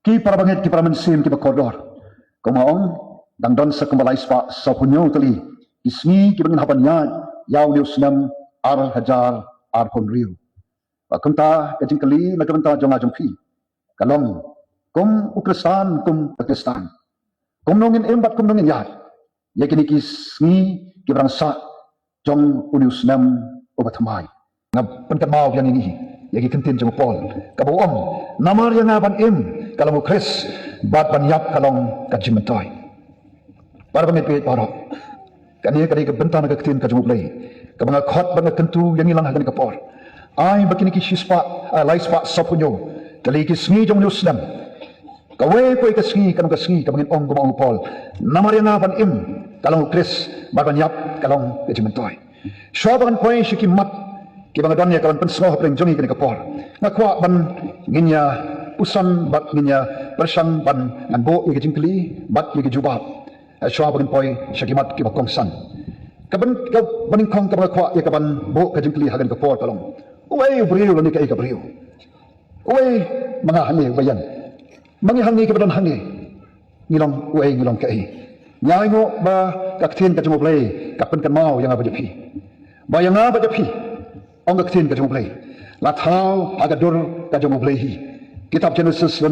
Ki para bangit ki para mensim ki bakodor. Kumaong dangdon sa kumbalay sa punyo tali. Ismi ki bangin hapannya yaw liu senam ar hajar ar honriu. Pakunta kajing kali nagkamanta jong ajong pi. Kalong kum ukristan kum pakistan. Kum nongin embat kum nongin yad. Ya kini kismi ki berangsa jong uliu senam obathamai. Ngab penkamau yang ini yagi kentin jong pol kabuom namar yang aban kalau Kris bat banyap kalong kajimentoy para pangit para kani kebentan ketin kajumuplay kabanga khot banga kentu yang ilang hagan kapor ai bakini ki sispa laispa sapunyo kali ki sngi jong nuslam kawe ko ikasngi kanong kasngi kabangin ong gumang pol namar yang aban kalau Kris bat banyap kalong kajimentoy syabangan koy sikimat kibang adanya kawan pensnoh pring jongi kini kapor ngakwa ban nginya usan bat nginya persang ban nganbo yagi jingkli bat yagi jubab syua bagin poi syakimat kibak kongsan kaban baning kong kabang kwa ya kaban bo ka jingkli hagan kapor kalong uway beriu lani kai ka beriu uway mga hangi bayan mangi hangi kabadan hangi ngilong uway ngilong kai nyai ngo ba kaktin ka jumoblay kapan kan mau yang abajapi bayang abajapi Ong kaktin ka jumuplay. Lathaw agadur ka jumuplay. Kitab Genesis